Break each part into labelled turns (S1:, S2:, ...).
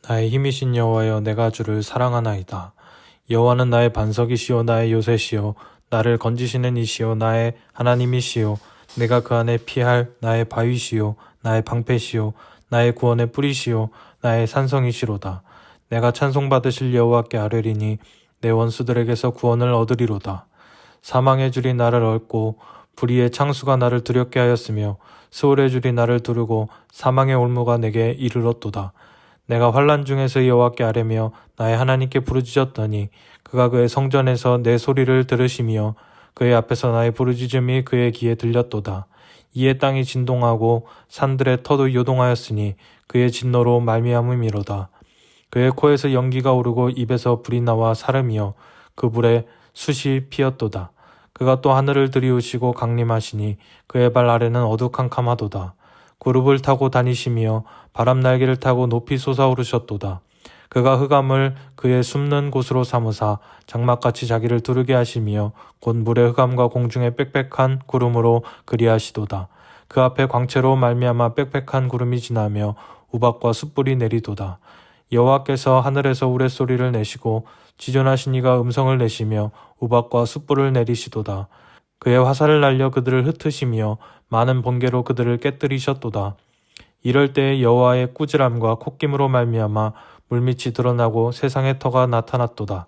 S1: 나의 힘이신 여호와여, 내가 주를 사랑하나이다. 여호와는 나의 반석이시요 나의 요새시요 나를 건지시는 이시요 나의 하나님이시요 내가 그 안에 피할 나의 바위시요 나의 방패시요 나의 구원의 뿌리시요 나의 산성이시로다. 내가 찬송받으실 여호와께 아뢰리니 내 원수들에게서 구원을 얻으리로다. 사망의 줄이 나를 얽고 불의의 창수가 나를 두렵게 하였으며 스올의 줄이 나를 두르고 사망의 올무가 내게 이르렀도다. 내가 환난 중에서 여호와께 아뢰며 나의 하나님께 부르짖었더니 그가 그의 성전에서 내 소리를 들으시며 그의 앞에서 나의 부르짖음이 그의 귀에 들렸도다. 이에 땅이 진동하고 산들의 터도 요동하였으니 그의 진노로 말미암음이로다. 그의 코에서 연기가 오르고 입에서 불이 나와 사름이여 그 불에 숯이 피었도다. 그가 또 하늘을 들이우시고 강림하시니 그의 발 아래는 어두캄캄하도다. 구룹을 타고 다니시며 바람 날개를 타고 높이 솟아오르셨도다. 그가 흑암을 그의 숨는 곳으로 삼으사 장막같이 자기를 두르게 하시며 곧 물의 흑암과 공중의 빽빽한 구름으로 그리하시도다. 그 앞에 광채로 말미암아 빽빽한 구름이 지나며 우박과 숯불이 내리도다. 여호와께서 하늘에서 우레소리를 내시고 지존하신 이가 음성을 내시며 우박과 숯불을 내리시도다. 그의 화살을 날려 그들을 흩으시며 많은 번개로 그들을 깨뜨리셨도다. 이럴 때에 여호와의 꾸지람과 콧김으로 말미암아 물밑이 드러나고 세상의 터가 나타났도다.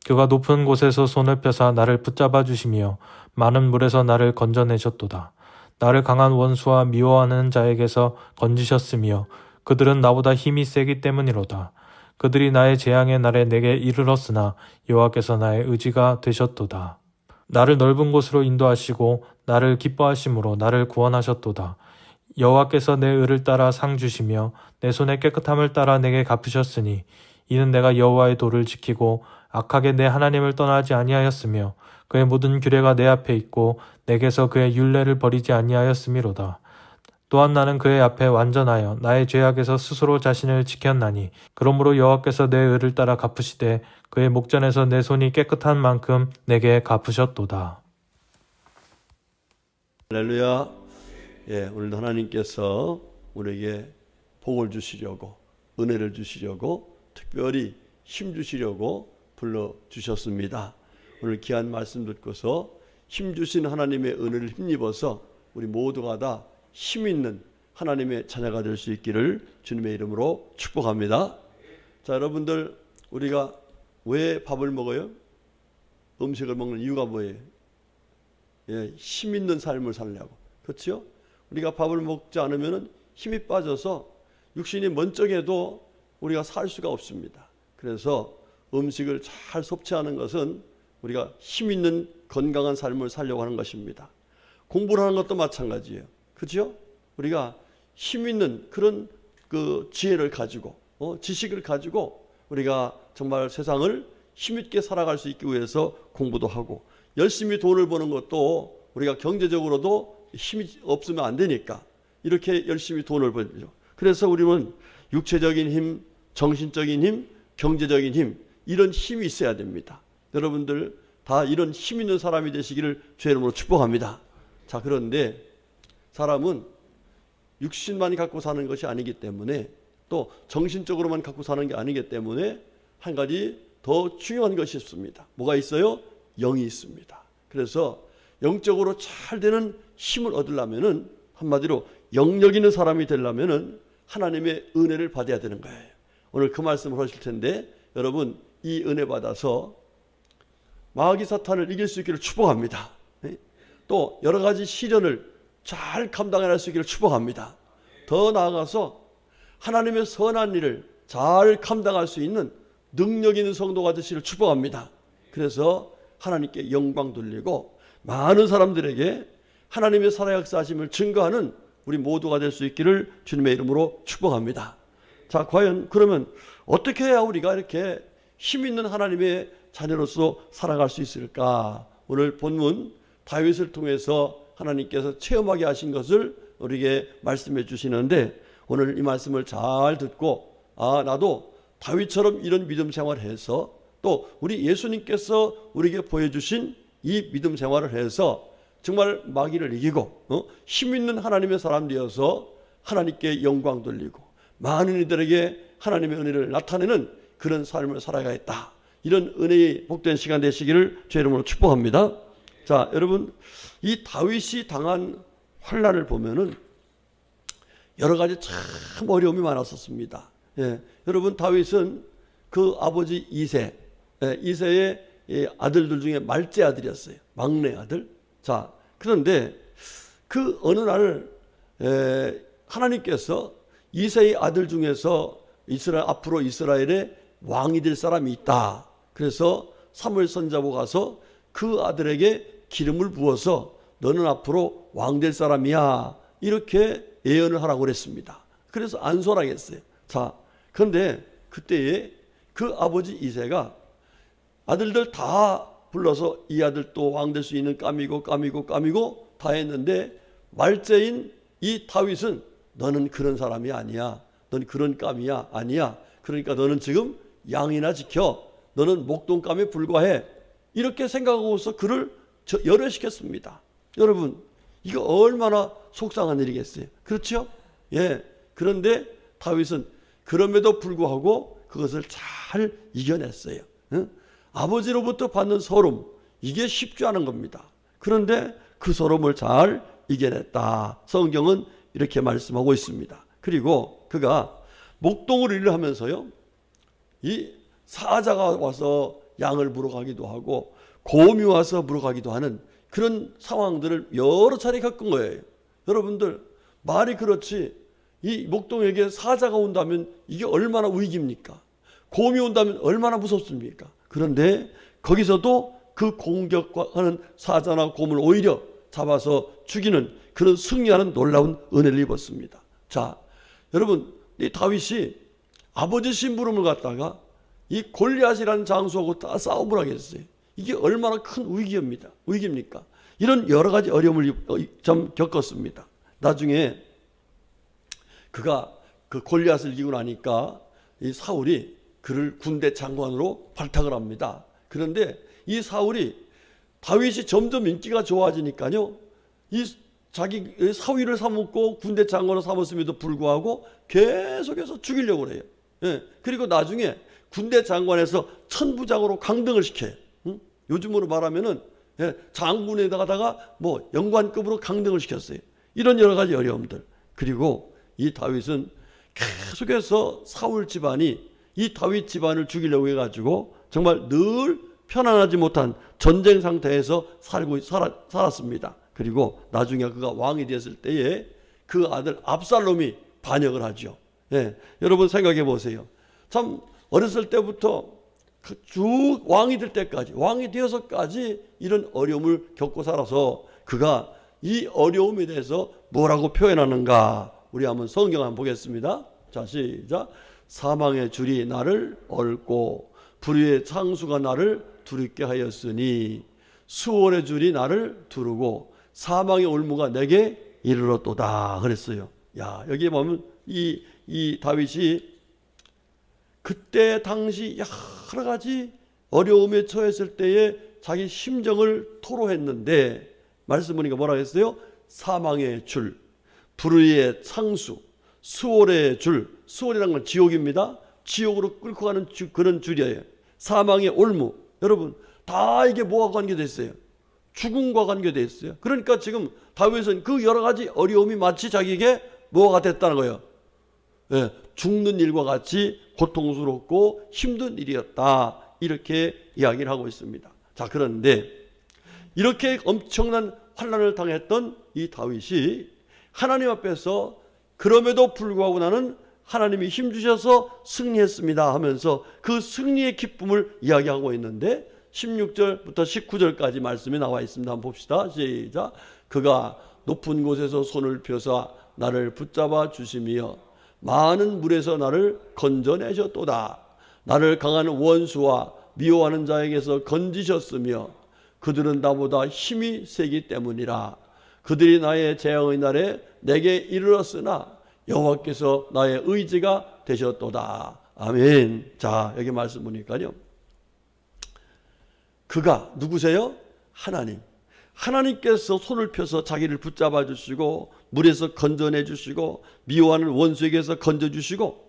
S1: 그가 높은 곳에서 손을 펴사 나를 붙잡아 주시며 많은 물에서 나를 건져내셨도다. 나를 강한 원수와 미워하는 자에게서 건지셨으며 그들은 나보다 힘이 세기 때문이로다. 그들이 나의 재앙의 날에 내게 이르렀으나 여호와께서 나의 의지가 되셨도다. 나를 넓은 곳으로 인도하시고 나를 기뻐하심으로 나를 구원하셨도다. 여호와께서 내 의를 따라 상 주시며 내 손의 깨끗함을 따라 내게 갚으셨으니 이는 내가 여호와의 도를 지키고 악하게 내 하나님을 떠나지 아니하였으며 그의 모든 규례가 내 앞에 있고 내게서 그의 율례를 버리지 아니하였음이로다. 또한 나는 그의 앞에 완전하여 나의 죄악에서 스스로 자신을 지켰나니 그러므로 여호와께서 내 의를 따라 갚으시되 그의 목전에서 내 손이 깨끗한 만큼 내게 갚으셨도다.
S2: 할렐루야. 오늘도 하나님께서 우리에게 복을 주시려고, 은혜를 주시려고, 특별히 힘 주시려고 불러주셨습니다. 오늘 귀한 말씀 듣고서 힘 주신 하나님의 은혜를 힘입어서 우리 모두가 다 힘 있는 하나님의 자녀가 될 수 있기를 주님의 이름으로 축복합니다. 자, 여러분들, 우리가 왜 밥을 먹어요? 음식을 먹는 이유가 뭐예요? 힘 있는 삶을 살려고. 그렇죠? 우리가 밥을 먹지 않으면 힘이 빠져서 육신이 먼저게도 우리가 살 수가 없습니다. 그래서 음식을 잘 섭취하는 것은 우리가 힘 있는 건강한 삶을 살려고 하는 것입니다. 공부를 하는 것도 마찬가지예요. 그렇죠? 우리가 힘 있는 그런 그 지혜를 가지고 지식을 가지고 우리가 정말 세상을 힘있게 살아갈 수 있기 위해서 공부도 하고 열심히 돈을 버는 것도 우리가 경제적으로도 힘이 없으면 안 되니까 이렇게 열심히 돈을 벌죠. 그래서 우리는 육체적인 힘, 정신적인 힘, 경제적인 힘 이런 힘이 있어야 됩니다. 여러분들 다 이런 힘 있는 사람이 되시기를 주의 이름으로 축복합니다. 자, 그런데 사람은 육신만 갖고 사는 것이 아니기 때문에 또 정신적으로만 갖고 사는 게 아니기 때문에 한 가지 더 중요한 것이 있습니다. 뭐가 있어요? 영이 있습니다. 그래서 영적으로 잘 되는 힘을 얻으려면은 한마디로 영력 있는 사람이 되려면은 하나님의 은혜를 받아야 되는 거예요. 오늘 그 말씀을 하실 텐데 여러분 이 은혜 받아서 마귀 사탄을 이길 수 있기를 축복합니다. 또 여러 가지 시련을 잘 감당할 수 있기를 축복합니다. 더 나아가서 하나님의 선한 일을 잘 감당할 수 있는 능력 있는 성도가 되시기를 축복합니다. 그래서 하나님께 영광 돌리고 많은 사람들에게 하나님의 살아 역사하심을 증거하는 우리 모두가 될 수 있기를 주님의 이름으로 축복합니다. 자, 과연 그러면 어떻게 해야 우리가 이렇게 힘 있는 하나님의 자녀로서 살아갈 수 있을까? 오늘 본문 다윗을 통해서 하나님께서 체험하게 하신 것을 우리에게 말씀해 주시는데 오늘 이 말씀을 잘 듣고 나도 다윗처럼 이런 믿음 생활을 해서 또 우리 예수님께서 우리에게 보여주신 이 믿음 생활을 해서 정말 마귀를 이기고 힘 있는 하나님의 사람 되어서 하나님께 영광 돌리고 많은 이들에게 하나님의 은혜를 나타내는 그런 삶을 살아가겠다. 이런 은혜의 복된 시간 되시기를 주의 이름으로 축복합니다. 자, 여러분, 이 다윗이 당한 환난을 보면은 여러 가지 참 어려움이 많았었습니다. 예, 여러분, 다윗은 그 아버지 이새의 아들들 중에 말째 아들이었어요. 막내 아들. 자, 그런데 그 어느 날 하나님께서 이새의 아들 중에서 앞으로 이스라엘의 왕이 될 사람이 있다. 그래서 사무엘 선지자로 가서 그 아들에게 기름을 부어서 너는 앞으로 왕 될 사람이야. 이렇게 예언을 하라고 그랬습니다. 그래서 안수하라겠어요. 자, 그런데 그때에 그 아버지 이새가 아들들 다 불러서 이 아들 또 왕 될 수 있는 까미고 다 했는데 말째인 이 다윗은 너는 그런 사람이 아니야. 너는 그런 까미야. 아니야. 그러니까 너는 지금 양이나 지켜. 너는 목동감에 불과해. 이렇게 생각하고서 그를 열애시켰습니다. 여러분, 이거 얼마나 속상한 일이겠어요. 그렇죠? 예. 그런데 다윗은 그럼에도 불구하고 그것을 잘 이겨냈어요. 응? 아버지로부터 받는 서름, 이게 쉽지 않은 겁니다. 그런데 그 서름을 잘 이겨냈다. 성경은 이렇게 말씀하고 있습니다. 그리고 그가 목동을 일을 하면서요, 이 사자가 와서 양을 물어가기도 하고 곰이 와서 물어가기도 하는 그런 상황들을 여러 차례 겪은 거예요. 여러분들, 말이 그렇지 이 목동에게 사자가 온다면 이게 얼마나 위기입니까? 곰이 온다면 얼마나 무섭습니까? 그런데 거기서도 그 공격하는 사자나 곰을 오히려 잡아서 죽이는 그런 승리하는 놀라운 은혜를 입었습니다. 자, 여러분, 이 다윗이 아버지 심부름을 갖다가 이 골리앗이라는 장수하고 다 싸움을 하게 했어요. 이게 얼마나 큰 위기입니까? 이런 여러 가지 어려움을 좀 겪었습니다. 나중에 그가 그 골리앗을 이기고 나니까 이 사울이 그를 군대 장관으로 발탁을 합니다. 그런데 이 사울이 다윗이 점점 인기가 좋아지니까요, 이 자기 사위를 삼고 군대 장관을 삼았음에도 불구하고 계속해서 죽이려고 그래요. 예. 그리고 나중에 군대 장관에서 천부장으로 강등을 시켜요. 응? 요즘으로 말하면은 장군에다가 뭐 영관급으로 강등을 시켰어요. 이런 여러 가지 어려움들. 그리고 이 다윗은 계속해서 사울 집안이 이 다윗 집안을 죽이려고 해가지고 정말 늘 편안하지 못한 전쟁 상태에서 살았습니다. 그리고 나중에 그가 왕이 되었을 때에 그 아들 압살롬이 반역을 하죠. 예, 여러분 생각해 보세요. 참 어렸을 때부터 쭉 왕이 될 때까지, 왕이 되어서까지 이런 어려움을 겪고 살아서 그가 이 어려움에 대해서 뭐라고 표현하는가? 우리 한번 성경 한번 보겠습니다. 자, 시작. 사망의 줄이 나를 얽고 불의의 창수가 나를 두렵게 하였으니 수월의 줄이 나를 두르고 사망의 올무가 내게 이르렀도다 그랬어요. 야, 여기 보면 이 다윗이 그때 당시 여러 가지 어려움에 처했을 때에 자기 심정을 토로했는데 말씀 보니까 뭐라 했어요? 사망의 줄, 불의의 창수, 수월의 줄. 수월이라는 건 지옥입니다. 지옥으로 끌고 가는 그런 줄이에요. 사망의 올무. 여러분, 다 이게 뭐와 관계되어 있어요? 죽음과 관계되어 있어요. 그러니까 지금 다윗은 그 여러 가지 어려움이 마치 자기에게 뭐가 됐다는 거예요. 예, 죽는 일과 같이 고통스럽고 힘든 일이었다. 이렇게 이야기를 하고 있습니다. 자, 그런데 이렇게 엄청난 환난을 당했던 이 다윗이 하나님 앞에서 그럼에도 불구하고 나는 하나님이 힘주셔서 승리했습니다 하면서 그 승리의 기쁨을 이야기하고 있는데 16절부터 19절까지 말씀이 나와 있습니다. 한번 봅시다. 시작. 그가 높은 곳에서 손을 펴서 나를 붙잡아 주시며 많은 물에서 나를 건져내셨도다. 나를 강한 원수와 미워하는 자에게서 건지셨으며 그들은 나보다 힘이 세기 때문이라. 그들이 나의 재앙의 날에 내게 이르렀으나 여호와께서 나의 의지가 되셨도다. 아멘. 자, 여기 말씀 보니까요, 그가 누구세요? 하나님. 하나님께서 손을 펴서 자기를 붙잡아 주시고 물에서 건져내 주시고 미워하는 원수에게서 건져 주시고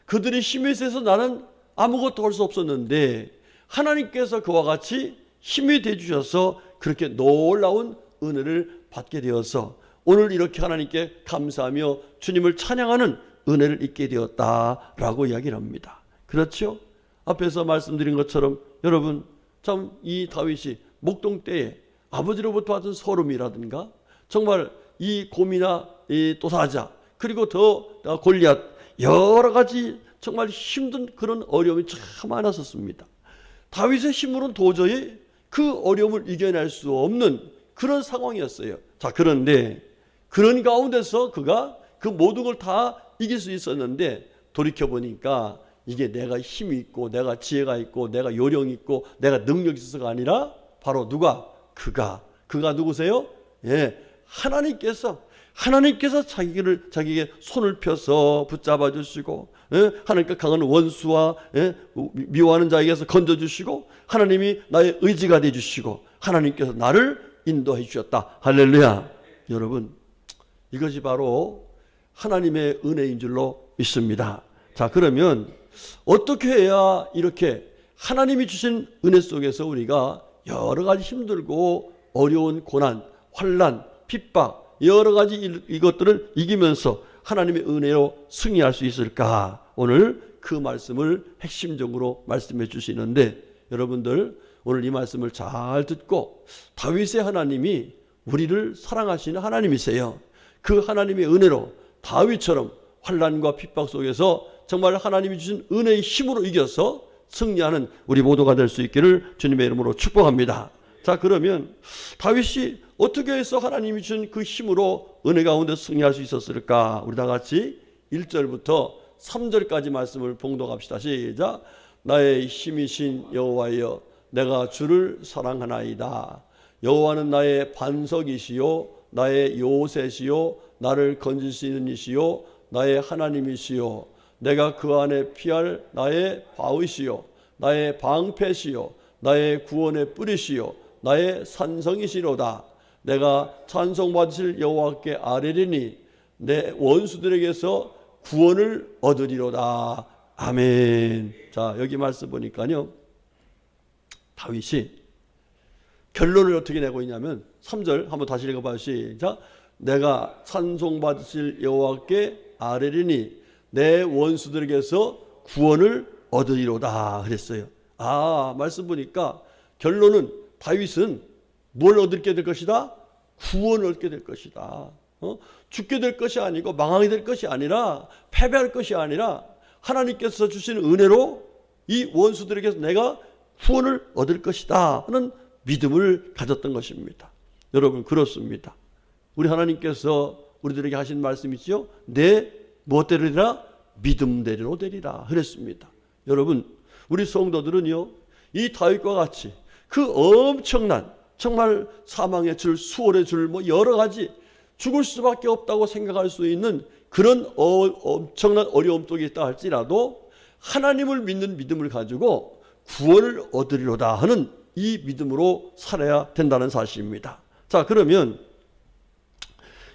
S2: 그들이 힘이 세서 나는 아무것도 할 수 없었는데 하나님께서 그와 같이 힘이 돼 주셔서 그렇게 놀라운 은혜를 받게 되어서 오늘 이렇게 하나님께 감사하며 주님을 찬양하는 은혜를 잊게 되었다라고 이야기를 합니다. 그렇죠? 앞에서 말씀드린 것처럼 여러분 참 이 다윗이 목동 때에 아버지로부터 받은 소름이라든가 정말 이 곰이나 이 또사자 그리고 더 골리앗 여러 가지 정말 힘든 그런 어려움이 참 많았었습니다. 다윗의 힘으로는 도저히 그 어려움을 이겨낼 수 없는 그런 상황이었어요. 자, 그런데 그런 가운데서 그가 그 모든 걸 다 이길 수 있었는데 돌이켜보니까 이게 내가 힘이 있고 내가 지혜가 있고 내가 요령이 있고 내가 능력이 있어서가 아니라 바로 누가? 그가 누구세요? 예, 하나님께서 자기에게 손을 펴서 붙잡아 주시고 하나님께 강한 원수와 미워하는 자에게서 건져 주시고 하나님이 나의 의지가 돼 주시고 하나님께서 나를 인도해 주셨다. 할렐루야. 여러분 이것이 바로 하나님의 은혜인 줄로 믿습니다. 자, 그러면 어떻게 해야 이렇게 하나님이 주신 은혜 속에서 우리가 여러 가지 힘들고 어려운 고난, 환난, 핍박 여러 가지 이것들을 이기면서 하나님의 은혜로 승리할 수 있을까? 오늘 그 말씀을 핵심적으로 말씀해 주시는데 여러분들 오늘 이 말씀을 잘 듣고 다윗의 하나님이 우리를 사랑하시는 하나님이세요. 그 하나님의 은혜로 다윗처럼 환난과 핍박 속에서 정말 하나님이 주신 은혜의 힘으로 이겨서 승리하는 우리 모두가 될 수 있기를 주님의 이름으로 축복합니다. 자, 그러면 다윗이 어떻게 해서 하나님이 주신 그 힘으로 은혜 가운데 승리할 수 있었을까? 우리 다 같이 1절부터 3절까지 말씀을 봉독합시다. 시작. 나의 힘이신 여호와여 내가 주를 사랑하나이다. 여호와는 나의 반석이시요 나의 요새시요 나를 건지시는 이시요 나의 하나님이시요 내가 그 안에 피할 나의 바위시요 나의 방패시요 나의 구원의 뿌리시요 나의 산성이시로다. 내가 찬송받으실 여호와께 아뢰리니 내 원수들에게서 구원을 얻으리로다. 아멘. 자, 여기 말씀 보니까요 다윗이 결론을 어떻게 내고 있냐면 3절 한번 다시 읽어봐요. 시작. 내가 찬송받으실 여호와께 아뢰리니 내 원수들에게서 구원을 얻으리로다 그랬어요. 말씀 보니까 결론은 다윗은 뭘 얻게 될 것이다? 구원을 얻게 될 것이다. 죽게 될 것이 아니고 망하게 될 것이 아니라 패배할 것이 아니라 하나님께서 주신 은혜로 이 원수들에게서 내가 구원을 얻을 것이다 하는 믿음을 가졌던 것입니다. 여러분 그렇습니다. 우리 하나님께서 우리들에게 하신 말씀이지요. 내 무엇대로리라? 믿음대로 되리라 그랬습니다. 여러분 우리 성도들은요 이 다윗과 같이 그 엄청난 정말 사망의 줄, 수월의 줄 뭐 여러 가지 죽을 수밖에 없다고 생각할 수 있는 그런 엄청난 어려움 속에 있다 할지라도 하나님을 믿는 믿음을 가지고 구원을 얻으리로다 하는 이 믿음으로 살아야 된다는 사실입니다. 자, 그러면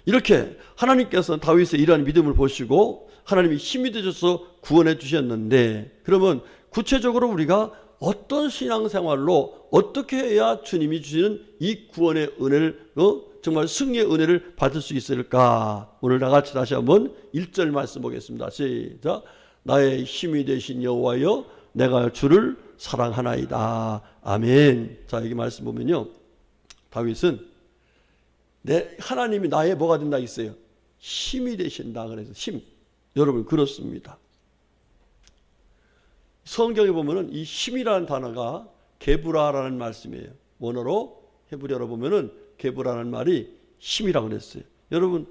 S2: 이렇게 하나님께서 다윗의 이러한 믿음을 보시고 하나님이 힘이 되셔서 구원해 주셨는데 그러면 구체적으로 우리가 어떤 신앙생활로 어떻게 해야 주님이 주시는 이 구원의 은혜를 정말 승리의 은혜를 받을 수 있을까? 오늘 다 같이 다시 한번 1절 말씀 보겠습니다. 시작. 나의 힘이 되신 여호와여 내가 주를 사랑하나이다. 아멘. 자, 여기 말씀 보면요 다윗은 하나님이 나의 뭐가 된다 있어요? 힘이 되신다. 그래서 힘. 여러분 그렇습니다. 성경에 보면은 이 힘이라는 단어가 게브라라는 말씀이에요. 원어로 헤브리어로 보면은 게브라라는 말이 힘이라고 그랬어요. 여러분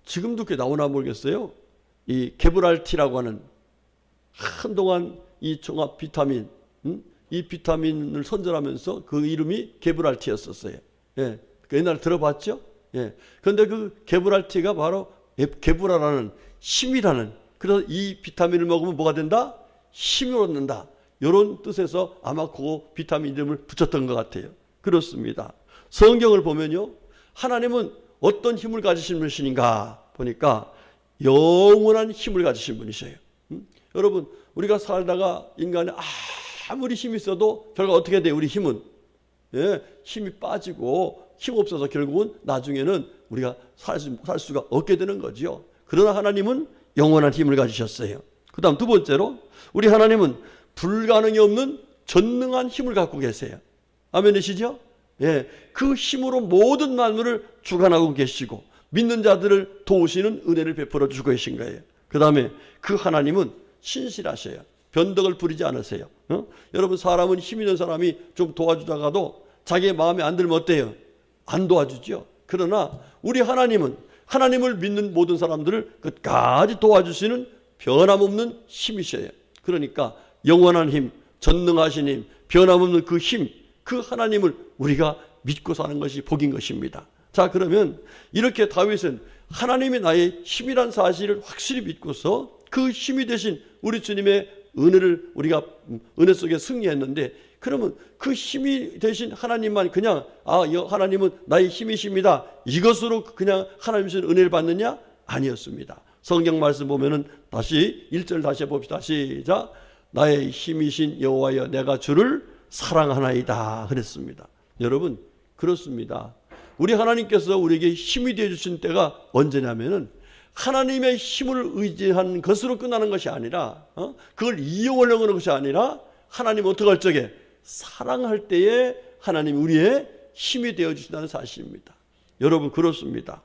S2: 지금도 그게 나오나 모르겠어요. 이 게브랄티라고 하는 한동안 이 종합 비타민 이 비타민을 선전하면서 그 이름이 게브랄티였었어요. 예, 옛날에 들어봤죠? 예. 그런데 그 게브랄티가 바로 게브라라는 힘이라는 그래서 이 비타민을 먹으면 뭐가 된다? 힘을 얻는다. 이런 뜻에서 아마 그 비타민 이름을 붙였던 것 같아요. 그렇습니다. 성경을 보면요, 하나님은 어떤 힘을 가지신 분이신가 보니까 영원한 힘을 가지신 분이셔요. 여러분, 우리가 살다가 인간이 아무리 힘이 있어도 결과 어떻게 돼요? 우리 힘은 힘이 빠지고 힘 없어서 결국은 나중에는 우리가 살 수가 없게 되는 거죠. 그러나 하나님은 영원한 힘을 가지셨어요. 그 다음 두 번째로, 우리 하나님은 불가능이 없는 전능한 힘을 갖고 계세요. 아멘이시죠? 그 힘으로 모든 만물을 주관하고 계시고 믿는 자들을 도우시는 은혜를 베풀어 주고 계신 거예요. 그 다음에 그 하나님은 신실하셔요. 변덕을 부리지 않으세요. 여러분, 사람은 힘 있는 사람이 좀 도와주다가도 자기의 마음에 안 들면 어때요? 안 도와주죠. 그러나 우리 하나님은 하나님을 믿는 모든 사람들을 끝까지 도와주시는 변함없는 힘이셔요. 그러니까 영원한 힘, 전능하신 힘, 변함없는 그 힘, 그 하나님을 우리가 믿고 사는 것이 복인 것입니다. 자, 그러면 이렇게 다윗은 하나님이 나의 힘이란 사실을 확실히 믿고서 그 힘이 되신 우리 주님의 은혜를 우리가 은혜 속에 승리했는데, 그러면 그 힘이 되신 하나님만 그냥 하나님은 나의 힘이십니다, 이것으로 그냥 하나님의 은혜를 받느냐? 아니었습니다. 성경 말씀 보면은 다시 1절 다시 봅시다. 시작. 나의 힘이신 여호와여 내가 주를 사랑하나이다 그랬습니다. 여러분, 그렇습니다. 우리 하나님께서 우리에게 힘이 되어 주신 때가 언제냐면은 하나님의 힘을 의지한 것으로 끝나는 것이 아니라 그걸 이용하려고 하는 것이 아니라 하나님 어떻게 할 적에 사랑할 때에 하나님 우리의 힘이 되어 주신다는 사실입니다. 여러분, 그렇습니다.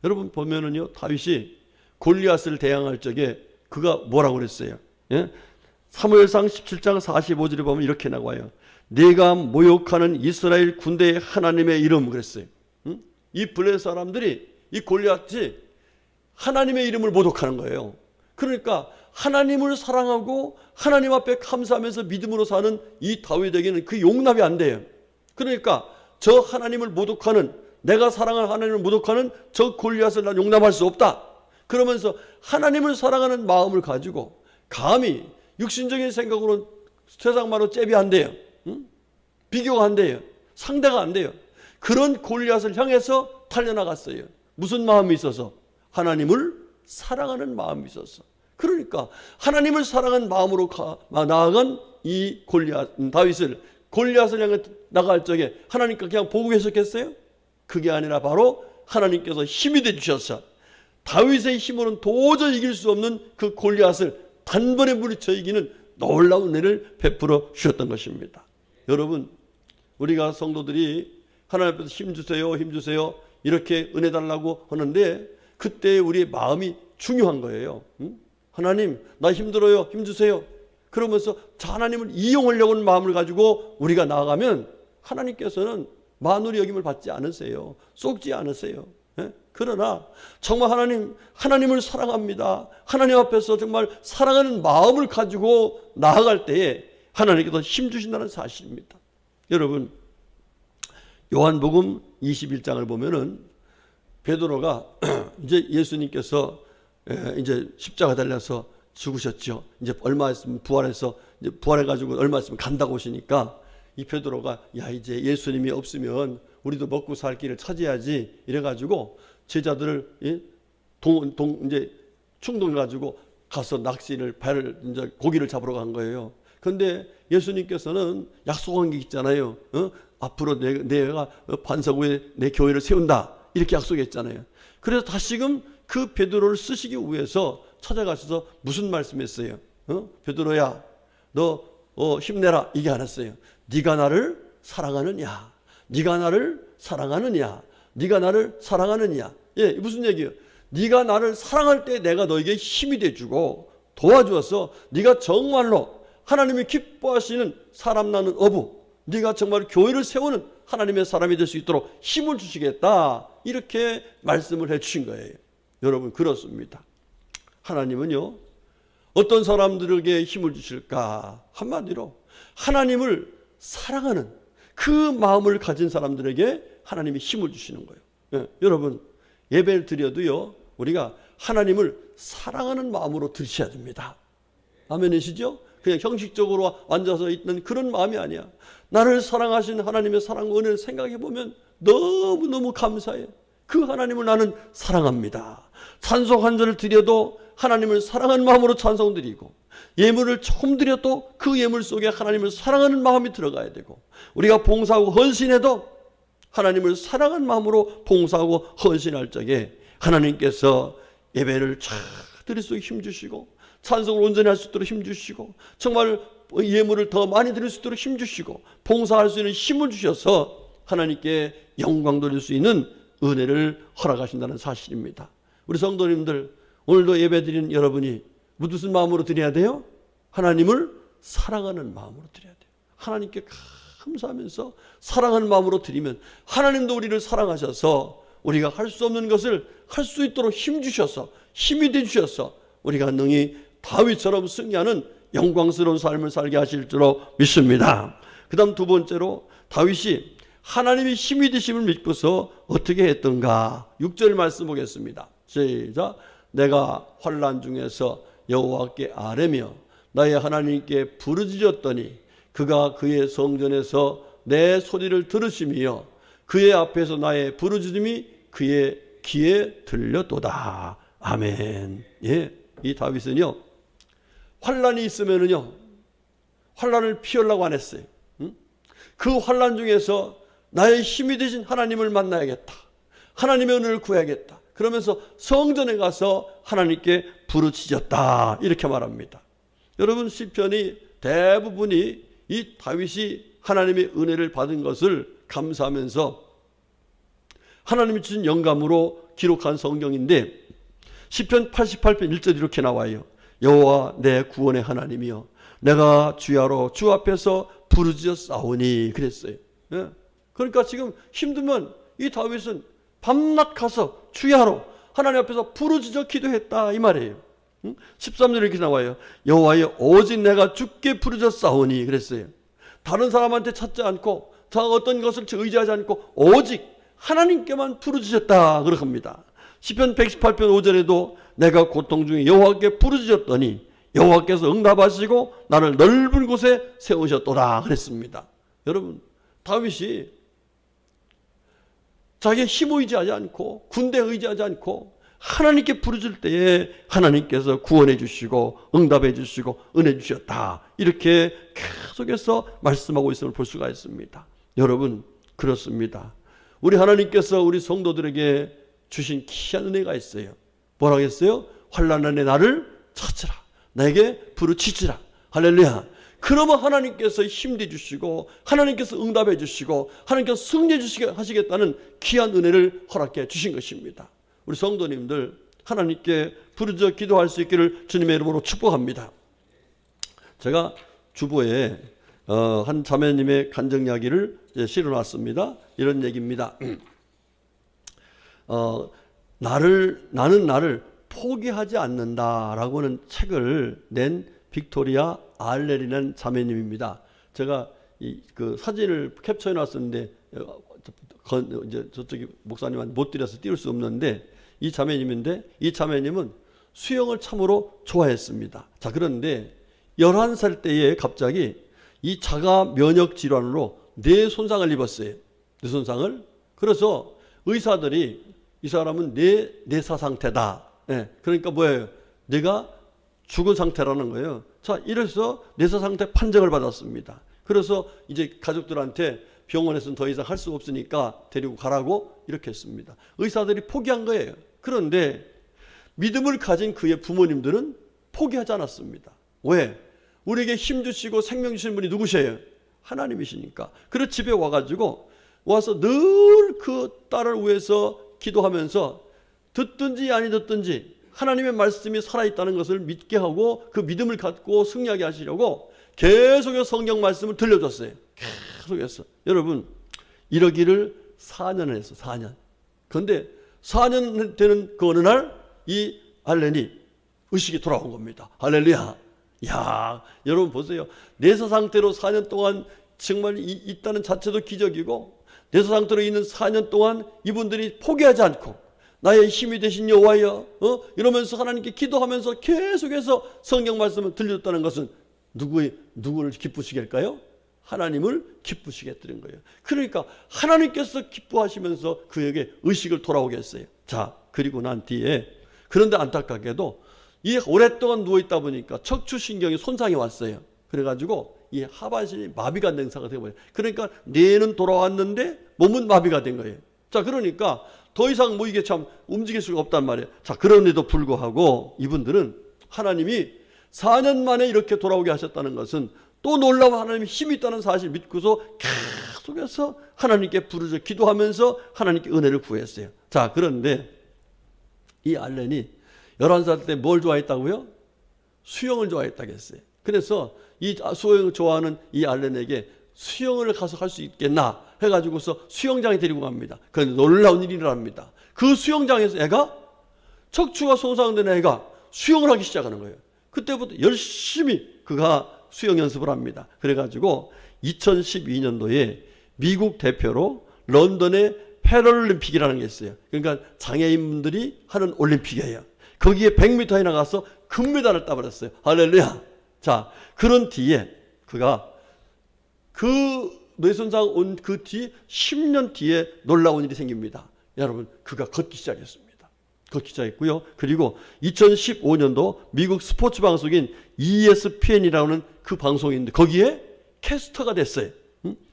S2: 여러분 보면은요, 다윗이 골리앗을 대항할 적에 그가 뭐라고 그랬어요? 사무엘상 17장 45절에 보면 이렇게 나와요. 내가 모욕하는 이스라엘 군대의 하나님의 이름 그랬어요. 이 블레셋 사람들이 이 골리앗이 하나님의 이름을 모독하는 거예요. 그러니까 하나님을 사랑하고 하나님 앞에 감사하면서 믿음으로 사는 이 다윗에게는 그 용납이 안 돼요. 그러니까 저 하나님을 모독하는, 내가 사랑하는 하나님을 모독하는 저 골리앗을 난 용납할 수 없다. 그러면서 하나님을 사랑하는 마음을 가지고 감히 육신적인 생각으로 세상 말로 잽이 안 돼요. 비교가 안 돼요. 상대가 안 돼요. 그런 골리앗을 향해서 달려나갔어요. 무슨 마음이 있어서? 하나님을 사랑하는 마음이 있어서. 그러니까 하나님을 사랑하는 마음으로 나아간 이 다윗을 골리앗을 향해 나갈 적에 하나님께 그냥 보고 계셨겠어요? 그게 아니라 바로 하나님께서 힘이 돼 주셔서 다윗의 힘으로는 도저히 이길 수 없는 그 골리앗을 단번에 물리쳐 이기는 놀라운 은혜를 베풀어 주셨던 것입니다. 여러분, 우리가 성도들이 하나님 앞에서 힘주세요, 힘주세요 이렇게 은혜 달라고 하는데 그때 우리의 마음이 중요한 거예요. 하나님, 나 힘들어요, 힘주세요. 그러면서 하나님을 이용하려고 하는 마음을 가지고 우리가 나아가면 하나님께서는 만우리 여김을 받지 않으세요. 쏟지 않으세요. 그러나 정말 하나님을 사랑합니다. 하나님 앞에서 정말 사랑하는 마음을 가지고 나아갈 때에 하나님께서 힘 주신다는 사실입니다. 여러분, 요한복음 21장을 보면은 베드로가 이제 예수님께서 이제 십자가 달려서 죽으셨죠. 이제 얼마 있으면 부활해서 이제 부활해가지고 얼마 있으면 간다고 하시니까 이 베드로가 이제 예수님이 없으면 우리도 먹고 살 길을 찾아야지 이래가지고 제자들을 이제 충동 가지고 가서 낚시를 이제 고기를 잡으러 간 거예요. 그런데 예수님께서는 약속한 게 있잖아요. 앞으로 내가 반석 위에 내 교회를 세운다 이렇게 약속했잖아요. 그래서 다시금 그 베드로를 쓰시기 위해서 찾아가셔서 무슨 말씀했어요? 베드로야, 너 힘내라 이게 안 했어요. 네가 나를 사랑하느냐? 네가 나를 사랑하느냐? 네가 나를 사랑하느냐? 무슨 얘기예요? 네가 나를 사랑할 때 내가 너에게 힘이 돼주고 도와주어서 네가 정말로 하나님이 기뻐하시는 사람 나는 어부, 네가 정말 교회를 세우는 하나님의 사람이 될 수 있도록 힘을 주시겠다 이렇게 말씀을 해주신 거예요. 여러분, 그렇습니다. 하나님은요, 어떤 사람들에게 힘을 주실까? 한마디로 하나님을 사랑하는 그 마음을 가진 사람들에게 하나님이 힘을 주시는 거예요. 여러분, 예배를 드려도요, 우리가 하나님을 사랑하는 마음으로 드셔야 됩니다. 아멘이시죠? 그냥 형식적으로 앉아서 있는 그런 마음이 아니야. 나를 사랑하신 하나님의 사랑과 은혜를 생각해 보면 너무너무 감사해. 그 하나님을 나는 사랑합니다. 찬송 한 절을 드려도 하나님을 사랑하는 마음으로 찬송 드리고, 예물을 처음 드려도 그 예물 속에 하나님을 사랑하는 마음이 들어가야 되고, 우리가 봉사하고 헌신해도 하나님을 사랑하는 마음으로 봉사하고 헌신할 적에 하나님께서 예배를 쫙 드릴 수 있게 힘주시고, 찬송을 온전히 할 수 있도록 힘주시고, 정말 예물을 더 많이 드릴 수 있도록 힘주시고, 봉사할 수 있는 힘을 주셔서 하나님께 영광 돌릴 수 있는 은혜를 허락하신다는 사실입니다. 우리 성도님들, 오늘도 예배 드리는 여러분이 무슨 마음으로 드려야 돼요? 하나님을 사랑하는 마음으로 드려야 돼요. 하나님께 감사하면서 사랑하는 마음으로 드리면 하나님도 우리를 사랑하셔서 우리가 할 수 없는 것을 할 수 있도록 힘 주셔서, 힘이 돼 주셔서 우리가 능히 다윗처럼 승리하는 영광스러운 삶을 살게 하실 줄로 믿습니다. 그 다음 두 번째로, 다윗이 하나님이 힘이 되심을 믿고서 어떻게 했던가. 6절 말씀 보겠습니다. 시작. 내가 환난 중에서 여호와께 아뢰며 나의 하나님께 부르짖었더니 그가 그의 성전에서 내 소리를 들으시며 그의 앞에서 나의 부르짖음이 그의 귀에 들렸도다. 아멘. 예, 이 다윗은요, 환난이 있으면은요, 환난을 피하려고 안 했어요. 그 환난 중에서 나의 힘이 되신 하나님을 만나야겠다. 하나님의 은혜를 구해야겠다. 그러면서 성전에 가서 하나님께 부르짖었다. 이렇게 말합니다. 여러분, 시편이 대부분이 이 다윗이 하나님의 은혜를 받은 것을 감사하면서 하나님이 주신 영감으로 기록한 성경인데, 시편 88편 1절 이렇게 나와요. 여호와 내 구원의 하나님이여, 내가 주야로 주 앞에서 부르짖었사오니. 그랬어요. 예? 그러니까 지금 힘들면 이 다윗은 밤낮 가서 주야로 하나님 앞에서 부르짖어 기도했다, 이 말이에요. 13절에 이렇게 나와요. 여호와여, 오직 내가 주께 부르짖었사오니. 그랬어요. 다른 사람한테 찾지 않고, 어떤 것을 의지하지 않고 오직 하나님께만 부르짖었다, 그렇게 합니다. 시편 118편 5절에도 내가 고통 중에 여호와께 부르짖었더니 여호와께서 응답하시고 나를 넓은 곳에 세우셨도다, 그랬습니다. 여러분, 다윗이 자기의 힘 의지하지 않고 군대에 의지하지 않고 하나님께 부르짖을 때에 하나님께서 구원해 주시고 응답해 주시고 은혜 주셨다, 이렇게 계속해서 말씀하고 있음을 볼 수가 있습니다. 여러분, 그렇습니다. 우리 하나님께서 우리 성도들에게 주신 귀한 은혜가 있어요. 뭐라고 했어요? 환난에 나를 찾으라, 나에게 부르짖으라. 할렐루야. 그러면 하나님께서 힘내 주시고 하나님께서 응답해 주시고 하나님께서 승리해 하시겠다는 귀한 은혜를 허락해 주신 것입니다. 우리 성도님들, 하나님께 부르짖어 기도할 수 있기를 주님의 이름으로 축복합니다. 제가 주보에 한 자매님의 간증 이야기를 실어놨습니다. 이런 얘기입니다. 나는 나를 포기하지 않는다라고 하는 책을 낸 빅토리아 알레리는 자매님입니다. 제가 그 사진을 캡처해 놨었는데 이제 저쪽에 목사님한테 못 드려서 띄울 수 없는데, 이 자매님인데, 이 자매님은 수영을 참으로 좋아했습니다. 자, 그런데 11살 때에 갑자기 이 자가 면역 질환으로 뇌 손상을 입었어요. 뇌 손상을. 그래서 의사들이 이 사람은 뇌사 상태다. 예, 그러니까 뭐예요? 뇌가 죽은 상태라는 거예요. 자, 이래서 뇌사 상태 판정을 받았습니다. 그래서 이제 가족들한테 병원에서는 더 이상 할 수 없으니까 데리고 가라고 이렇게 했습니다. 의사들이 포기한 거예요. 그런데 믿음을 가진 그의 부모님들은 포기하지 않았습니다. 왜? 우리에게 힘 주시고 생명 주신 분이 누구세요? 하나님이시니까. 그래서 집에 와서 늘 그 딸을 위해서 기도하면서 듣든지 아니 듣든지 하나님의 말씀이 살아있다는 것을 믿게 하고 그 믿음을 갖고 승리하게 하시려고 계속해서 성경 말씀을 들려줬어요. 계속해서. 여러분, 이러기를 4년을 했어. 4년. 그런데 4년 되는 그 어느 날 이 알렌이 의식이 돌아온 겁니다. 할렐루야. 야, 여러분 보세요. 뇌사 상태로 4년 동안 정말 있다는 자체도 기적이고, 뇌사 상태로 있는 4년 동안 이분들이 포기하지 않고 나의 힘이 되신 여호와여, 이러면서 하나님께 기도하면서 계속해서 성경 말씀을 들려줬다는 것은 누구를 기쁘시게 할까요? 하나님을 기쁘시게 했다는 거예요. 그러니까 하나님께서 기뻐하시면서 그에게 의식을 돌아오게 했어요. 자, 그리고 난 뒤에, 그런데 안타깝게도 이 오랫동안 누워있다 보니까 척추신경이 손상이 왔어요. 그래가지고 이 하반신이 마비가 된 상태가 되어버려요. 그러니까 뇌는 돌아왔는데 몸은 마비가 된 거예요. 자, 그러니까 더 이상 뭐 이게 참 움직일 수가 없단 말이에요. 자, 그런데도 불구하고 이분들은 하나님이 4년 만에 이렇게 돌아오게 하셨다는 것은 또 놀라운 하나님의 힘이 있다는 사실을 믿고서 계속해서 하나님께 부르짖어 기도하면서 하나님께 은혜를 구했어요. 자, 그런데 이 알렌이 11살 때 뭘 좋아했다고요? 수영을 좋아했다고 했어요. 그래서 이 수영을 좋아하는 이 알렌에게 수영을 가서 할 수 있겠나 해가지고서 수영장에 데리고 갑니다. 그런데 놀라운 일이 일어납니다. 그 수영장에서 애가, 척추가 손상된 애가 수영을 하기 시작하는 거예요. 그때부터 열심히 그가 수영 연습을 합니다. 그래가지고 2012년도에 미국 대표로 런던의 패럴림픽이라는 게 있어요. 그러니까 장애인분들이 하는 올림픽이에요. 거기에 100m에 나가서 금메달을 따버렸어요. 할렐루야. 자, 그런 뒤에 그가 그 뇌손상 온 그 뒤에 10년 뒤에 놀라운 일이 생깁니다. 여러분, 그가 걷기 시작했습니다. 걷기 시작했고요. 그리고 2015년도 미국 스포츠 방송인 ESPN이라는 그 방송인데 거기에 캐스터가 됐어요.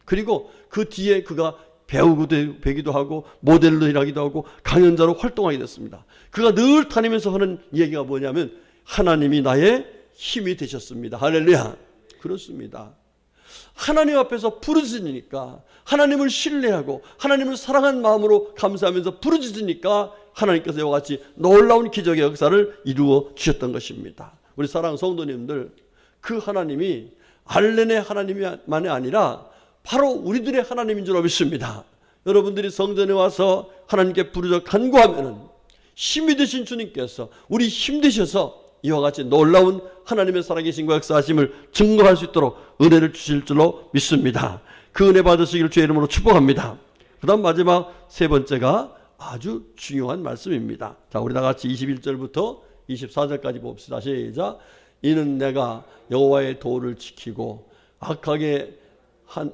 S2: 그리고 그 뒤에 그가 배우기도 하고 모델로 일하기도 하고 강연자로 활동하게 됐습니다. 그가 늘 다니면서 하는 얘기가 뭐냐면 하나님이 나의 힘이 되셨습니다. 할렐루야. 그렇습니다. 하나님 앞에서 부르짖으니까, 하나님을 신뢰하고 하나님을 사랑하는 마음으로 감사하면서 부르짖으니까 하나님께서 이와 같이 놀라운 기적의 역사를 이루어 주셨던 것입니다. 우리 사랑하는 성도님들, 그 하나님이 알렌의 하나님만이 아니라 바로 우리들의 하나님인 줄 믿습니다. 여러분들이 성전에 와서 하나님께 부르짖어 간구하면은 힘이 되신 주님께서 우리 힘 되셔서 이와 같이 놀라운 하나님의 살아계신 역사하심을 증거할 수 있도록 은혜를 주실 줄로 믿습니다. 그 은혜 받으시기를 주의 이름으로 축복합니다. 그 다음 마지막 세 번째가 아주 중요한 말씀입니다. 자, 우리 다 같이 21절부터 24절까지 봅시다. 시작. 이는 내가 여호와의 도를 지키고 악하게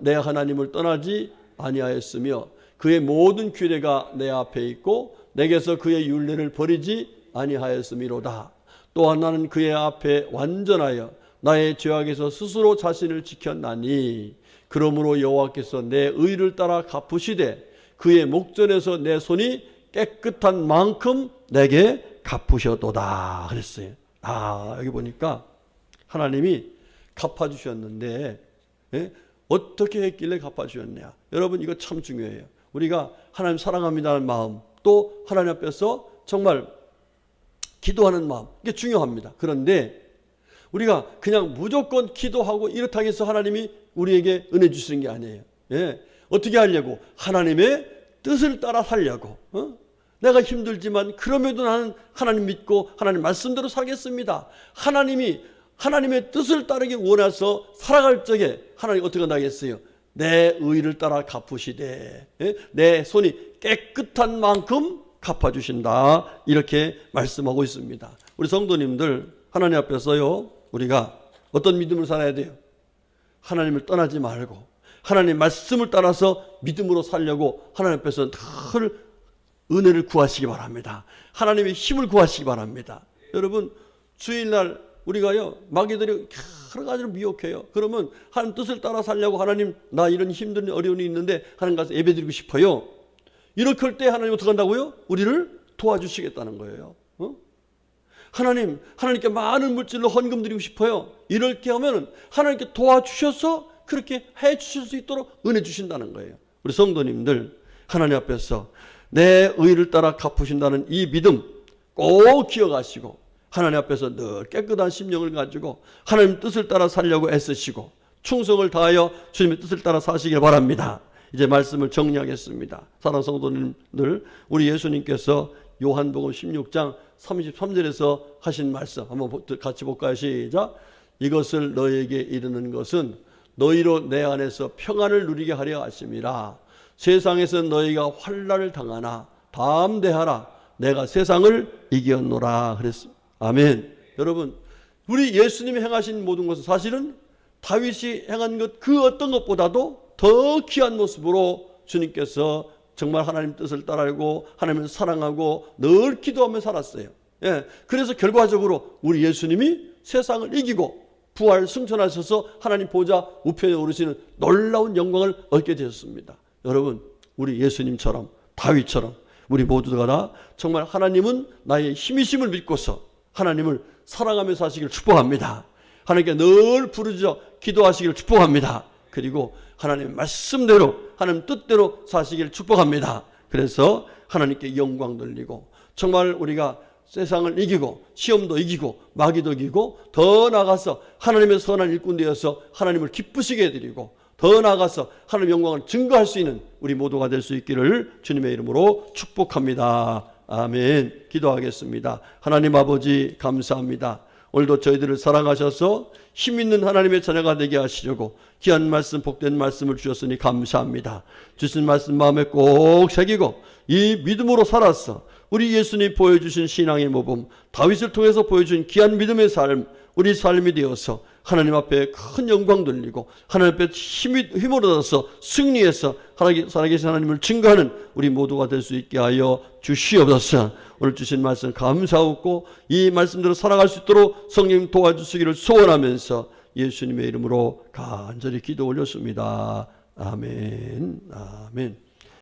S2: 내 하나님을 떠나지 아니하였으며 그의 모든 규례가 내 앞에 있고 내게서 그의 율례를 버리지 아니하였음이로다. 또한 나는 그의 앞에 완전하여 나의 죄악에서 스스로 자신을 지켰나니 그러므로 여호와께서 내 의를 따라 갚으시되 그의 목전에서 내 손이 깨끗한 만큼 내게 갚으셔도다 그랬어요. 아, 여기 보니까 하나님이 갚아주셨는데 어떻게 했길래 갚아주셨냐. 여러분, 이거 참 중요해요. 우리가 하나님 사랑합니다는 마음, 또 하나님 앞에서 정말 기도하는 마음, 이게 중요합니다. 그런데 우리가 그냥 무조건 기도하고 이렇다고 해서 하나님이 우리에게 은혜 주시는 게 아니에요. 어떻게 하려고? 하나님의 뜻을 따라 살려고. 내가 힘들지만 그럼에도 나는 하나님 믿고 하나님 말씀대로 살겠습니다. 하나님의 뜻을 따르기 원해서 살아갈 적에 하나님 어떻게 나겠어요? 내 의를 따라 갚으시되 내 손이 깨끗한 만큼 갚아주신다. 이렇게 말씀하고 있습니다. 우리 성도님들, 하나님 앞에서요, 우리가 어떤 믿음을 살아야 돼요? 하나님을 떠나지 말고 하나님 말씀을 따라서 믿음으로 살려고 하나님 앞에서 늘 은혜를 구하시기 바랍니다. 하나님의 힘을 구하시기 바랍니다. 여러분, 주일날 우리가요, 마귀들이 여러 가지로 미혹해요. 그러면 하나님 뜻을 따라 살려고 하나님, 나 이런 힘든 어려움이 있는데 하나님 가서 예배드리고 싶어요. 이렇게 할 때 하나님 어떻게 한다고요? 우리를 도와주시겠다는 거예요. 하나님께 많은 물질로 헌금 드리고 싶어요. 이렇게 하면 하나님께 도와주셔서 그렇게 해 주실 수 있도록 은혜 주신다는 거예요. 우리 성도님들, 하나님 앞에서 내 의를 따라 갚으신다는 이 믿음 꼭 기억하시고 하나님 앞에서 늘 깨끗한 심령을 가지고 하나님 뜻을 따라 살려고 애쓰시고 충성을 다하여 주님의 뜻을 따라 사시길 바랍니다. 이제 말씀을 정리하겠습니다. 사랑하는 성도님들, 우리 예수님께서 요한복음 16장 33절에서 하신 말씀 한번 같이 볼까요? 시작. 이것을 너에게 이르는 것은 너희로 내 안에서 평안을 누리게 하려 하심이라. 세상에서 너희가 환난을 당하나 담대하라. 내가 세상을 이겼노라 그랬습니다. 아멘. 여러분, 우리 예수님이 행하신 모든 것은 사실은 다윗이 행한 것 그 어떤 것보다도 더 귀한 모습으로 주님께서 정말 하나님 뜻을 따르고 하나님을 사랑하고 늘 기도하며 살았어요. 예, 그래서 결과적으로 우리 예수님이 세상을 이기고 부활 승천하셔서 하나님 보좌 우편에 오르시는 놀라운 영광을 얻게 되었습니다. 여러분, 우리 예수님처럼 다윗처럼 우리 모두가 다 정말 하나님은 나의 힘이심을 믿고서 하나님을 사랑하며 사시기를 축복합니다. 하나님께 늘 부르짖어 기도하시기를 축복합니다. 그리고 하나님의 말씀대로 하나님 뜻대로 사시기를 축복합니다. 그래서 하나님께 영광 돌리고 정말 우리가 세상을 이기고 시험도 이기고 마귀도 이기고 더 나아가서 하나님의 선한 일꾼 되어서 하나님을 기쁘시게 해드리고 더 나아가서 하나님 영광을 증거할 수 있는 우리 모두가 될 수 있기를 주님의 이름으로 축복합니다. 아멘. 기도하겠습니다. 하나님 아버지 감사합니다. 오늘도 저희들을 사랑하셔서 힘 있는 하나님의 자녀가 되게 하시려고 귀한 말씀 복된 말씀을 주셨으니 감사합니다. 주신 말씀 마음에 꼭 새기고 이 믿음으로 살았어 우리 예수님 보여주신 신앙의 모범 다윗을 통해서 보여준 귀한 믿음의 삶 우리 삶이 되어서 하나님 앞에 큰 영광 돌리고 하나님 앞에 힘을 얻어서 승리해서 살아계신 하나님을 증거하는 우리 모두가 될 수 있게 하여 주시옵소서. 오늘 주신 말씀 감사하고 이 말씀대로 살아갈 수 있도록 성령 도와주시기를 소원하면서 예수님의 이름으로 간절히 기도 올렸습니다. 아멘. 아멘.